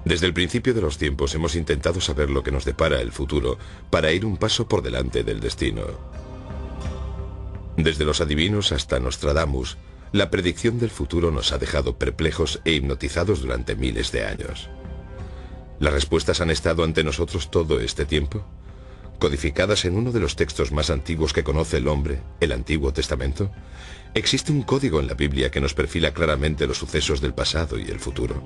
Desde el principio de los tiempos hemos intentado saber lo que nos depara el futuro para ir un paso por delante del destino. Desde los adivinos hasta Nostradamus, la predicción del futuro nos ha dejado perplejos e hipnotizados durante miles de años. ¿Las respuestas han estado ante nosotros todo este tiempo? ¿Codificadas en uno de los textos más antiguos que conoce el hombre, el Antiguo Testamento? ¿Existe un código en la Biblia que nos perfila claramente los sucesos del pasado y el futuro?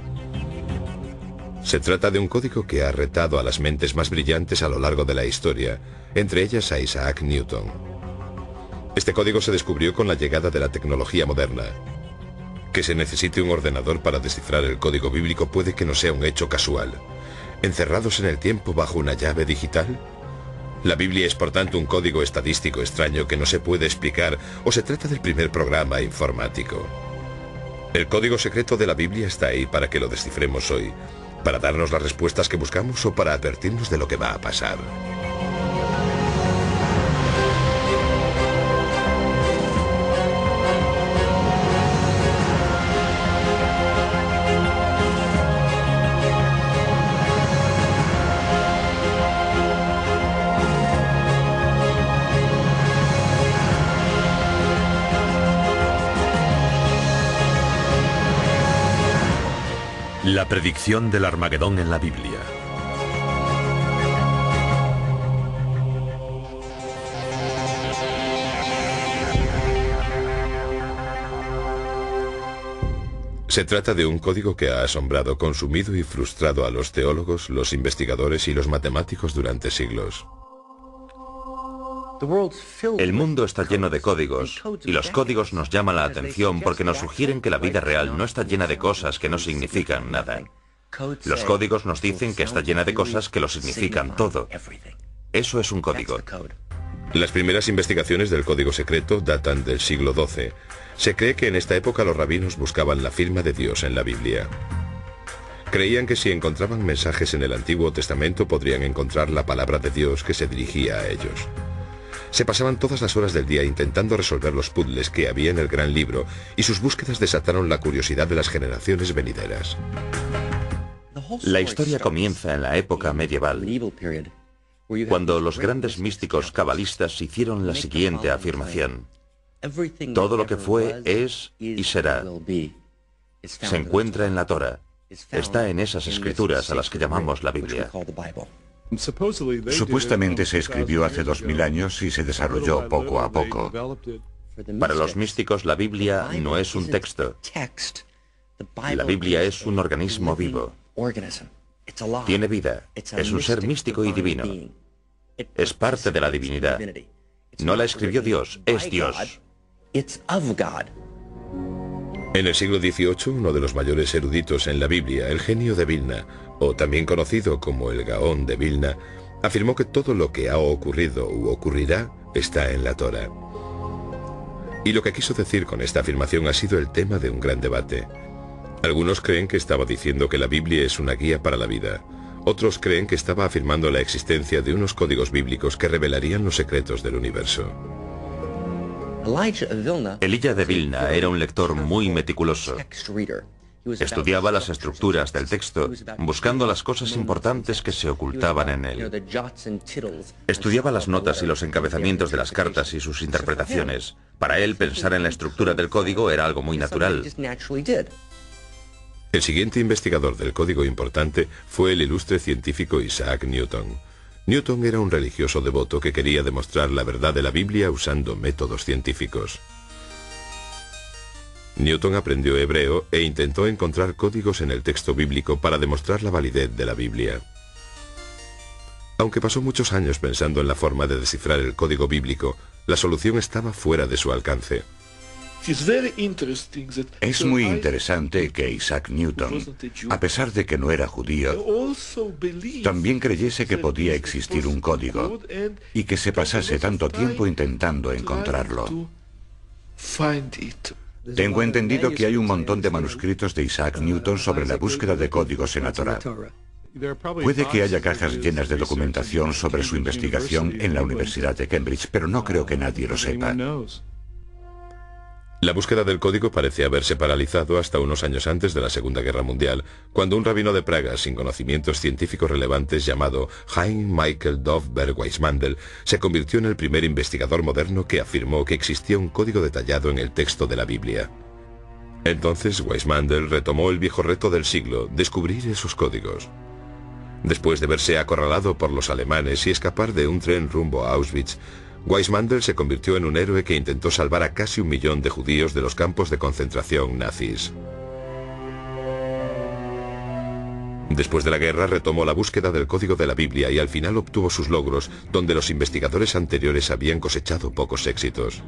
Se trata de un código que ha retado a las mentes más brillantes a lo largo de la historia, entre ellas a Isaac Newton. Este código se descubrió con la llegada de la tecnología moderna. Que se necesite un ordenador para descifrar el código bíblico puede que no sea un hecho casual. ¿Encerrados en el tiempo bajo una llave digital? ¿La Biblia es por tanto un código estadístico extraño que no se puede explicar o se trata del primer programa informático? El código secreto de la Biblia está ahí para que lo descifremos hoy, para darnos las respuestas que buscamos o para advertirnos de lo que va a pasar. La predicción del Armagedón en la Biblia. Se trata de un código que ha asombrado, consumido y frustrado a los teólogos, los investigadores y los matemáticos durante siglos. El mundo está lleno de códigos, y los códigos nos llaman la atención porque nos sugieren que la vida real no está llena de cosas que no significan nada. Los códigos nos dicen que está llena de cosas que lo significan todo. Eso es un código. Las primeras investigaciones del código secreto datan del siglo XII. Se cree que en esta época los rabinos buscaban la firma de Dios en la Biblia. Creían que si encontraban mensajes en el Antiguo Testamento podrían encontrar la palabra de Dios que se dirigía a ellos. Se pasaban todas las horas del día intentando resolver los puzzles que había en el gran libro, y sus búsquedas desataron la curiosidad de las generaciones venideras. La historia comienza en la época medieval, cuando los grandes místicos cabalistas hicieron la siguiente afirmación: todo lo que fue, es y será. Se encuentra en la Torá. Está en esas escrituras a las que llamamos la Biblia. Supuestamente se escribió hace 2000 años y se desarrolló poco a poco. Para los místicos, la Biblia no es un texto. La Biblia es un organismo vivo. Tiene vida. Es un ser místico y divino. Es parte de la divinidad. No la escribió Dios, es Dios. En el siglo XVIII, uno de los mayores eruditos en la Biblia, el genio de Vilna, o también conocido como el Gaón de Vilna, afirmó que todo lo que ha ocurrido u ocurrirá está en la Torá. Y lo que quiso decir con esta afirmación ha sido el tema de un gran debate. Algunos creen que estaba diciendo que la Biblia es una guía para la vida. Otros creen que estaba afirmando la existencia de unos códigos bíblicos que revelarían los secretos del universo. Elijah de Vilna era un lector muy meticuloso. Estudiaba las estructuras del texto, buscando las cosas importantes que se ocultaban en él. Estudiaba las notas y los encabezamientos de las cartas y sus interpretaciones. Para él, pensar en la estructura del código era algo muy natural. El siguiente investigador del código importante fue el ilustre científico Isaac Newton. Newton era un religioso devoto que quería demostrar la verdad de la Biblia usando métodos científicos. Newton aprendió hebreo e intentó encontrar códigos en el texto bíblico para demostrar la validez de la Biblia. Aunque pasó muchos años pensando en la forma de descifrar el código bíblico, la solución estaba fuera de su alcance. Es muy interesante que Isaac Newton, a pesar de que no era judío, también creyese que podía existir un código y que se pasase tanto tiempo intentando encontrarlo. Tengo entendido que hay un montón de manuscritos de Isaac Newton sobre la búsqueda de códigos en la Torá. Puede que haya cajas llenas de documentación sobre su investigación en la Universidad de Cambridge, pero no creo que nadie lo sepa. La búsqueda del código parece haberse paralizado hasta unos años antes de la Segunda Guerra Mundial, cuando un rabino de Praga sin conocimientos científicos relevantes llamado Hein Michael Dovberg Weissmandel se convirtió en el primer investigador moderno que afirmó que existía un código detallado en el texto de la Biblia. Entonces Weissmandel retomó el viejo reto del siglo, descubrir esos códigos. Después de verse acorralado por los alemanes y escapar de un tren rumbo a Auschwitz, Weissmandel se convirtió en un héroe que intentó salvar a casi 1 millón de judíos de los campos de concentración nazis. Después de la guerra retomó la búsqueda del código de la Biblia y al final obtuvo sus logros, donde los investigadores anteriores habían cosechado pocos éxitos.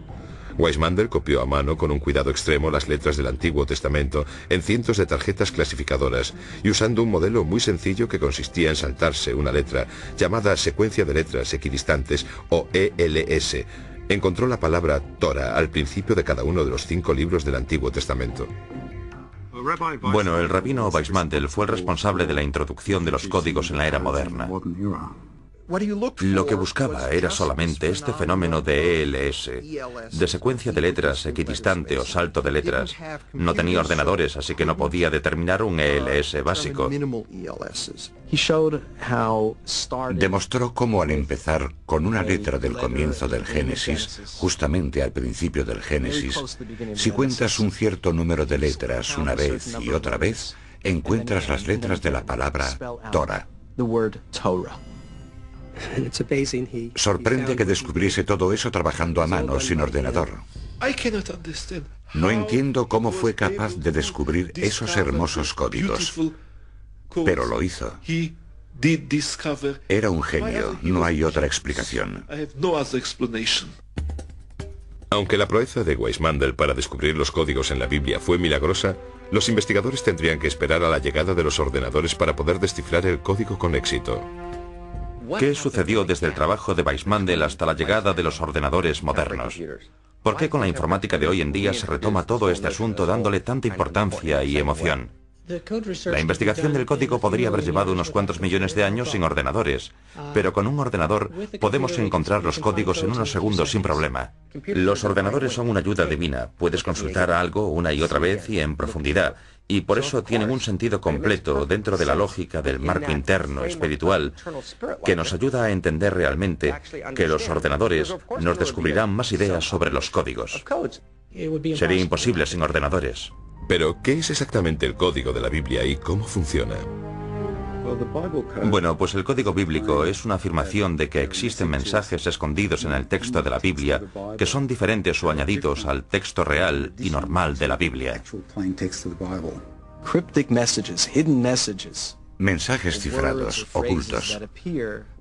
Weissmandel copió a mano con un cuidado extremo las letras del Antiguo Testamento en cientos de tarjetas clasificadoras y usando un modelo muy sencillo que consistía en saltarse una letra, llamada secuencia de letras equidistantes o ELS. Encontró la palabra Torah al principio de cada uno de los 5 libros del Antiguo Testamento. Bueno, el rabino Weissmandel fue el responsable de la introducción de los códigos en la era moderna. Lo que buscaba era solamente este fenómeno de ELS, de secuencia de letras equidistante o salto de letras. No tenía ordenadores, así que no podía determinar un ELS básico. Demostró cómo al empezar con una letra del comienzo del Génesis, justamente al principio del Génesis, si cuentas un cierto número de letras una vez y otra vez, encuentras las letras de la palabra Torah. Sorprende que descubriese todo eso trabajando a mano, sin ordenador. No entiendo cómo fue capaz de descubrir esos hermosos códigos, pero lo hizo. Era un genio, no hay otra explicación. Aunque la proeza de Weissmandel para descubrir los códigos en la Biblia fue milagrosa, los investigadores tendrían que esperar a la llegada de los ordenadores para poder descifrar el código con éxito. ¿Qué sucedió desde el trabajo de Weissmandel hasta la llegada de los ordenadores modernos? ¿Por qué con la informática de hoy en día se retoma todo este asunto dándole tanta importancia y emoción? La investigación del código podría haber llevado unos cuantos millones de años sin ordenadores, pero con un ordenador podemos encontrar los códigos en unos segundos sin problema. Los ordenadores son una ayuda divina, puedes consultar algo una y otra vez y en profundidad, y por eso tienen un sentido completo dentro de la lógica del marco interno espiritual que nos ayuda a entender realmente que los ordenadores nos descubrirán más ideas sobre los códigos. Sería imposible sin ordenadores. Pero, ¿qué es exactamente el código de la Biblia y cómo funciona? Bueno, pues el código bíblico es una afirmación de que existen mensajes escondidos en el texto de la Biblia que son diferentes o añadidos al texto real y normal de la Biblia. Mensajes cifrados, ocultos.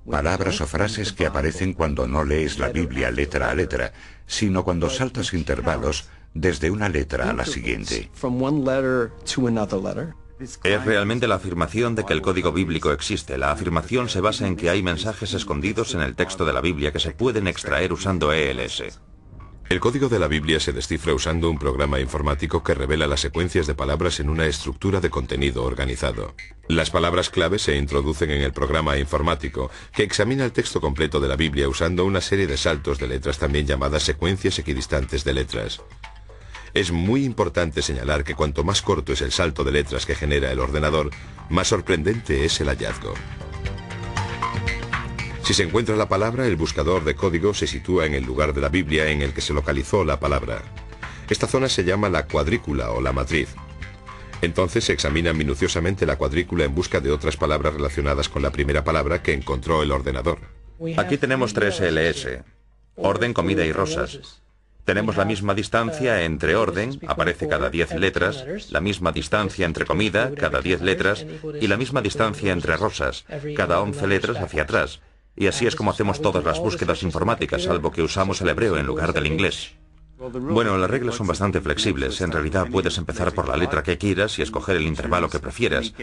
Palabras o frases que aparecen cuando no lees la Biblia letra a letra, sino cuando saltas intervalos desde una letra a la siguiente. Es realmente la afirmación de que el código bíblico existe. La afirmación se basa en que hay mensajes escondidos en el texto de la Biblia que se pueden extraer usando ELS. El código de la Biblia se descifra usando un programa informático que revela las secuencias de palabras en una estructura de contenido organizado. Las palabras clave se introducen en el programa informático, que examina el texto completo de la Biblia usando una serie de saltos de letras también llamadas secuencias equidistantes de letras. Es muy importante señalar que cuanto más corto es el salto de letras que genera el ordenador, más sorprendente es el hallazgo. Si se encuentra la palabra, el buscador de código se sitúa en el lugar de la Biblia en el que se localizó la palabra. Esta zona se llama la cuadrícula o la matriz. Entonces se examina minuciosamente la cuadrícula en busca de otras palabras relacionadas con la primera palabra que encontró el ordenador. Aquí tenemos 3 ELS: orden, comida y rosas. Tenemos la misma distancia entre orden, aparece cada 10 letras, la misma distancia entre comida, cada 10 letras, y la misma distancia entre rosas, cada 11 letras hacia atrás. Y así es como hacemos todas las búsquedas informáticas, salvo que usamos el hebreo en lugar del inglés. Bueno, las reglas son bastante flexibles. En realidad puedes empezar por la letra que quieras y escoger el intervalo que prefieras.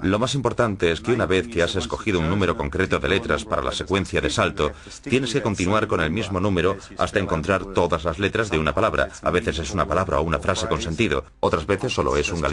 Lo más importante es que una vez que has escogido un número concreto de letras para la secuencia de salto, tienes que continuar con el mismo número hasta encontrar todas las letras de una palabra. A veces es una palabra o una frase con sentido, otras veces solo es un